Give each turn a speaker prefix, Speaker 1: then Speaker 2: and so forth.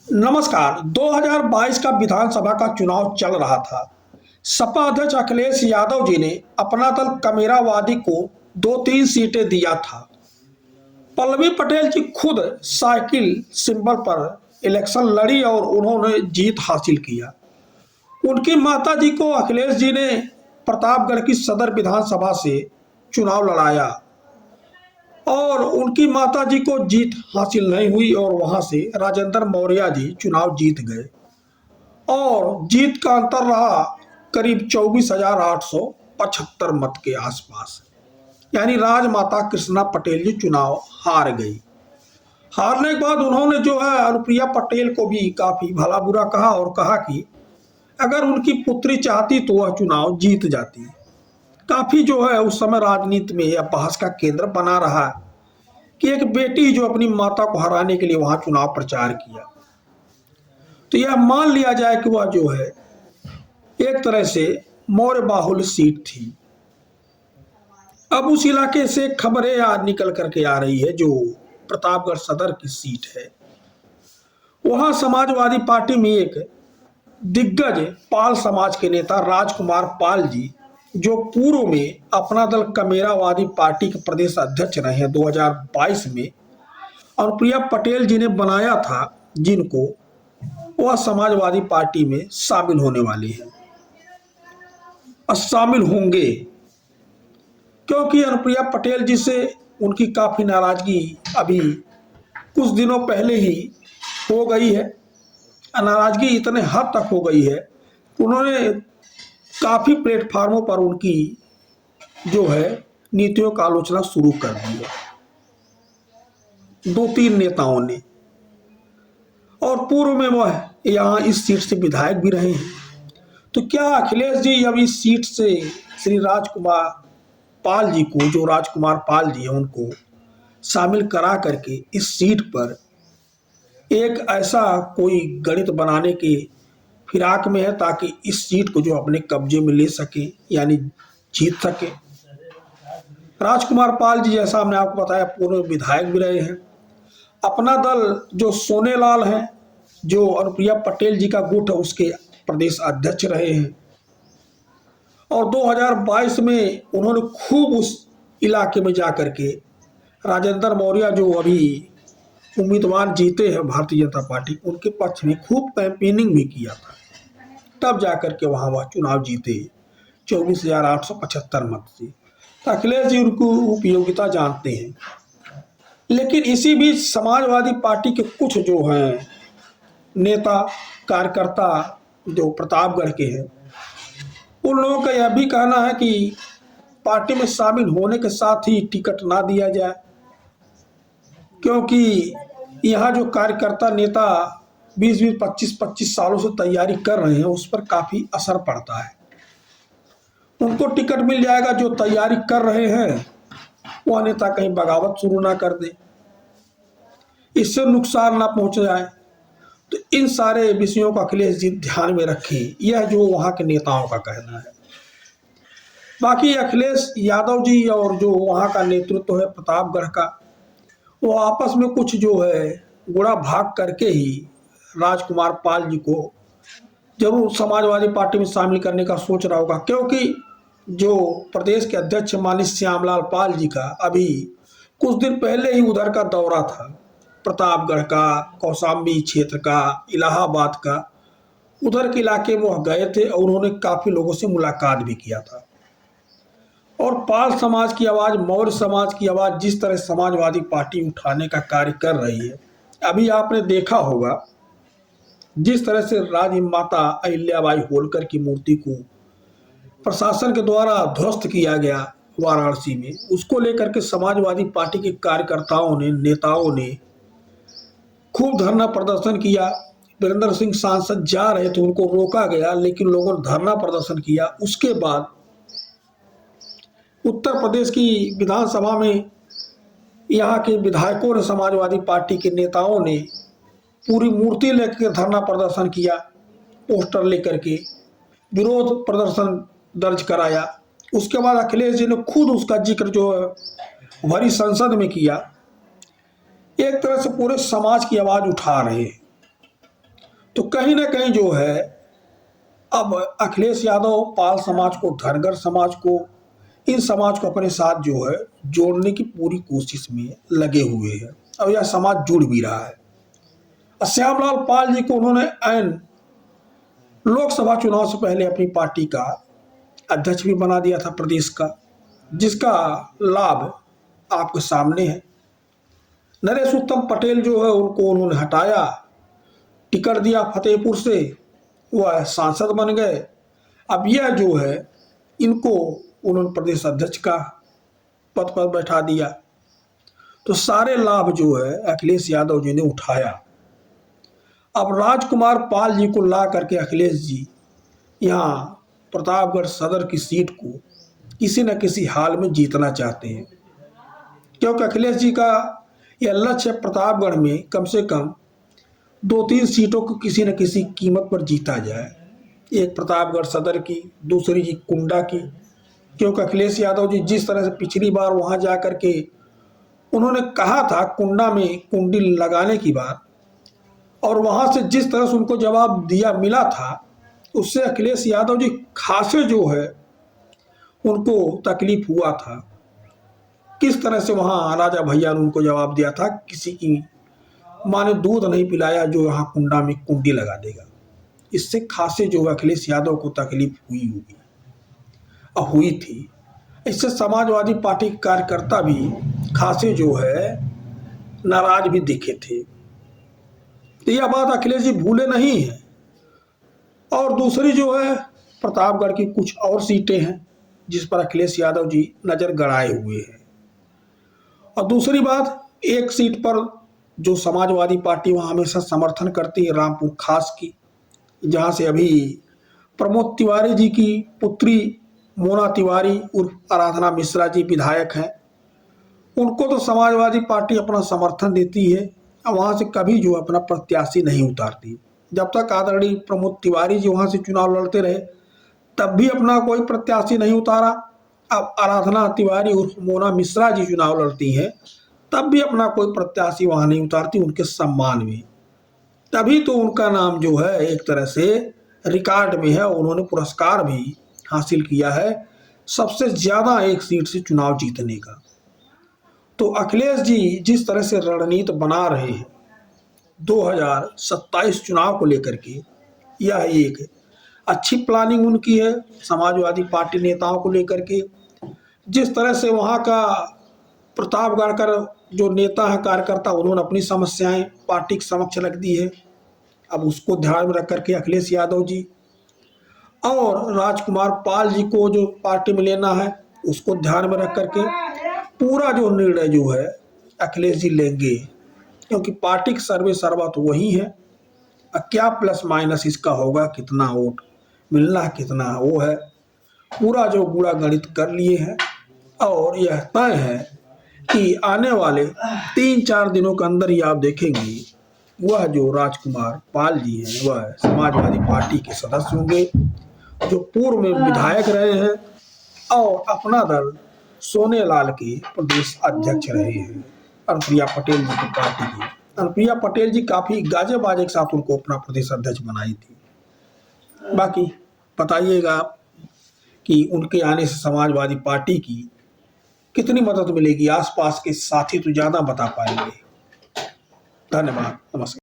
Speaker 1: नमस्कार। 2022 का विधानसभा का चुनाव चल रहा था। सपा अध्यक्ष अखिलेश यादव जी ने अपना दल कमेरावादी को 2-3 सीटें दिया था। पल्लवी पटेल जी खुद साइकिल सिंबल पर इलेक्शन लड़ी और उन्होंने जीत हासिल किया। उनकी माता जी को अखिलेश जी ने प्रतापगढ़ की सदर विधानसभा से चुनाव लड़ाया और उनकी माताजी को जीत हासिल नहीं हुई और वहां से राजेंद्र मौर्य जी चुनाव जीत गए और जीत का अंतर रहा करीब 24,875 मत के आसपास। यानी राजमाता कृष्णा पटेल जी चुनाव हार गई। हारने के बाद उन्होंने जो है अनुप्रिया पटेल को भी काफी भला बुरा कहा और कहा कि अगर उनकी पुत्री चाहती तो वह चुनाव जीत जाती। काफी जो है उस समय राजनीति में यह बहस का केंद्र बना रहा कि एक बेटी जो अपनी माता को हराने के लिए वहां चुनाव प्रचार किया, तो यह मान लिया जाए कि वह जो है एक तरह से मौर्य बाहुल्य सीट थी। अब उस इलाके से खबरें आज निकल करके आ रही है जो प्रतापगढ़ सदर की सीट है, वहां समाजवादी पार्टी में एक दिग्गज पाल समाज के नेता राजकुमार पाल जी, जो पूर्व में अपना दल कमेरावादी पार्टी के प्रदेश अध्यक्ष रहे हैं 2022 में, अनुप्रिया पटेल जी ने बनाया था, जिनको वह समाजवादी पार्टी में शामिल होने वाले हैं और शामिल होंगे, क्योंकि अनुप्रिया पटेल जी से उनकी काफी नाराजगी अभी कुछ दिनों पहले ही हो गई है। नाराजगी इतने हद तक हो गई है, उन्होंने काफी प्लेटफार्मों पर उनकी जो है नीतियों का आलोचना शुरू कर दी है 2-3 नेताओं ने, और पूर्व में वह यहाँ इस सीट से विधायक भी रहे हैं। तो क्या अखिलेश जी अब इस सीट से श्री राजकुमार पाल जी को, जो राजकुमार पाल जी हैं, उनको शामिल करा करके इस सीट पर एक ऐसा कोई गणित बनाने के फिराक में है ताकि इस सीट को जो अपने कब्जे में ले सके, यानी जीत सके। राजकुमार पाल जी, जैसा हमने आपको बताया, पूर्व विधायक भी रहे हैं। अपना दल जो सोनेलाल हैं, जो अनुप्रिया पटेल जी का गुट है, उसके प्रदेश अध्यक्ष रहे हैं और 2022 में उन्होंने खूब उस इलाके में जाकर के राजेंद्र मौर्य, जो अभी उम्मीदवार जीते हैं भारतीय जनता पार्टी, उनके पक्ष में खूब कैंपेनिंग भी किया था। तब जाकर के वहां वह चुनाव जीते 24,875 मत से। तो अखिलेश जी उनको उपयोगिता जानते हैं। लेकिन इसी बीच समाजवादी पार्टी के कुछ जो हैं नेता कार्यकर्ता जो प्रतापगढ़ के हैं, उन लोगों का यह भी कहना है कि पार्टी में शामिल होने के साथ ही टिकट ना दिया जाए, क्योंकि यहाँ जो कार्यकर्ता नेता 20-20, 25-25 सालों से तैयारी कर रहे हैं, उस पर काफी असर पड़ता है। उनको टिकट मिल जाएगा, जो तैयारी कर रहे हैं वह नेता कहीं बगावत शुरू ना कर दे, इससे नुकसान ना पहुंच जाए। तो इन सारे विषयों को अखिलेश जी ध्यान में रखें, यह जो वहां के नेताओं का कहना है। बाकी अखिलेश यादव जी और जो वहां का नेतृत्व है प्रतापगढ़ का, वो आपस में कुछ जो है गुड़ा भाग करके ही राजकुमार पाल जी को जरूर समाजवादी पार्टी में शामिल करने का सोच रहा होगा, क्योंकि जो प्रदेश के अध्यक्ष माननीय श्यामलाल पाल जी का अभी कुछ दिन पहले ही उधर का दौरा था, प्रतापगढ़ का, कौशाम्बी क्षेत्र का, इलाहाबाद का, उधर के इलाके में वह गए थे और उन्होंने काफी लोगों से मुलाकात भी किया था। और पाल समाज की आवाज, मौर्य समाज की आवाज जिस तरह समाजवादी पार्टी उठाने का कार्य कर रही है, अभी आपने देखा होगा जिस तरह से राजमाता अहिल्याबाई होलकर की मूर्ति को प्रशासन के द्वारा ध्वस्त किया गया वाराणसी में, उसको लेकर के समाजवादी पार्टी के कार्यकर्ताओं ने, नेताओं ने खूब धरना प्रदर्शन किया। वीरेंद्र सिंह सांसद जा रहे थे, उनको रोका गया, लेकिन लोगों ने धरना प्रदर्शन किया। उसके बाद उत्तर प्रदेश की विधानसभा में यहाँ के विधायकों ने, समाजवादी पार्टी के नेताओं ने पूरी मूर्ति लेकर धरना प्रदर्शन किया, पोस्टर लेकर के विरोध प्रदर्शन दर्ज कराया। उसके बाद अखिलेश जी ने खुद उसका जिक्र जो है भरी संसद में किया। एक तरह से पूरे समाज की आवाज उठा रहे हैं। तो कहीं ना कहीं जो है अब अखिलेश यादव पाल समाज को, धनगर समाज को, इन समाज को अपने साथ जो है जोड़ने की पूरी कोशिश में लगे हुए हैं। अब यह समाज जुड़ भी रहा है। श्यामलाल पाल जी को उन्होंने ऐन लोकसभा चुनाव से पहले अपनी पार्टी का अध्यक्ष भी बना दिया था प्रदेश का, जिसका लाभ आपके सामने है। नरेश उत्तम पटेल जो है उनको उन्होंने हटाया, टिकट दिया फतेहपुर से, वह सांसद बन गए। अब यह जो है इनको उन्होंने प्रदेश अध्यक्ष का पद पर बैठा दिया। तो सारे लाभ जो है अखिलेश यादव जी ने उठाया। अब राजकुमार पाल जी को ला करके अखिलेश जी यहाँ प्रतापगढ़ सदर की सीट को किसी न किसी हाल में जीतना चाहते हैं, क्योंकि अखिलेश जी का यह लक्ष्य प्रतापगढ़ में कम से कम 2-3 सीटों को किसी न किसी कीमत पर जीता जाए। एक प्रतापगढ़ सदर की, दूसरी जी कुंडा की, क्योंकि अखिलेश यादव जी जिस तरह से पिछली बार वहां जा कर के उन्होंने कहा था कुंडा में कुंडी लगाने की बात, और वहां से जिस तरह से उनको जवाब दिया मिला था, उससे अखिलेश यादव जी खासे जो है उनको तकलीफ हुआ था। किस तरह से वहां राजा भैया ने उनको जवाब दिया था, किसी की माँ ने दूध नहीं पिलाया जो यहाँ कुंडा में कुंडी लगा देगा। इससे खासे जो अखिलेश यादव को तकलीफ हुई होगी और हुई थी। इससे समाजवादी पार्टी के कार्यकर्ता भी खासे जो है नाराज भी दिखे थे। तो यह बात अखिलेश जी भूले नहीं है। और दूसरी जो है प्रतापगढ़ की कुछ और सीटें हैं जिस पर अखिलेश यादव जी नजर गड़ाए हुए हैं। और दूसरी बात, एक सीट पर जो समाजवादी पार्टी वहाँ हमेशा समर्थन करती है, रामपुर खास की, जहाँ से अभी प्रमोद तिवारी जी की पुत्री मोना तिवारी उर्फ आराधना मिश्रा जी विधायक हैं। उनको तो समाजवादी पार्टी अपना समर्थन देती है, वहाँ से कभी जो अपना प्रत्याशी नहीं उतारती। जब तक आदरणीय प्रमोद तिवारी जी वहाँ से चुनाव लड़ते रहे तब भी अपना कोई प्रत्याशी नहीं उतारा। अब आराधना तिवारी उर्फ मोना मिश्रा जी चुनाव लड़ती हैं तब भी अपना कोई प्रत्याशी वहाँ नहीं उतारती, उनके सम्मान में। तभी तो उनका नाम जो है एक तरह से रिकॉर्ड में है। उन्होंने पुरस्कार भी हासिल किया है सबसे ज़्यादा एक सीट से चुनाव जीतने का। तो अखिलेश जी जिस तरह से रणनीति बना रहे हैं 2027 चुनाव को लेकर के, यह एक अच्छी प्लानिंग उनकी है समाजवादी पार्टी नेताओं को लेकर के। जिस तरह से वहाँ का प्रतापगढ़ का जो नेता है, कार्यकर्ता, उन्होंने अपनी समस्याएं पार्टी के समक्ष रख दी है। अब उसको ध्यान में रख करके अखिलेश यादव जी और राजकुमार पाल जी को जो पार्टी में लेना है उसको ध्यान में रख करके पूरा जो निर्णय जो है अखिलेश जी लेंगे, क्योंकि पार्टी की सर्वे सर्वा तो वही है। क्या प्लस माइनस इसका होगा, कितना वोट मिलना है, कितना वो है, पूरा जो बूढ़ा गणित कर लिए हैं। और यह तय है कि आने वाले 3-4 दिनों के अंदर ही आप देखेंगे वह जो राजकुमार पाल जी हैं वह समाजवादी पार्टी के सदस्य होंगे, जो पूर्व में विधायक रहे हैं और अपना दल सोनेलाल के प्रदेश अध्यक्ष रहे हैं अनुप्रिया पटेल जी की पार्टी की। अनुप्रिया पटेल जी काफ़ी गाजे बाजे के साथ उनको अपना प्रदेश अध्यक्ष बनाई थी। बाकी बताइएगा कि उनके आने से समाजवादी पार्टी की कितनी मदद मिलेगी। आसपास के साथी तो ज़्यादा बता पाएंगे। धन्यवाद, नमस्कार।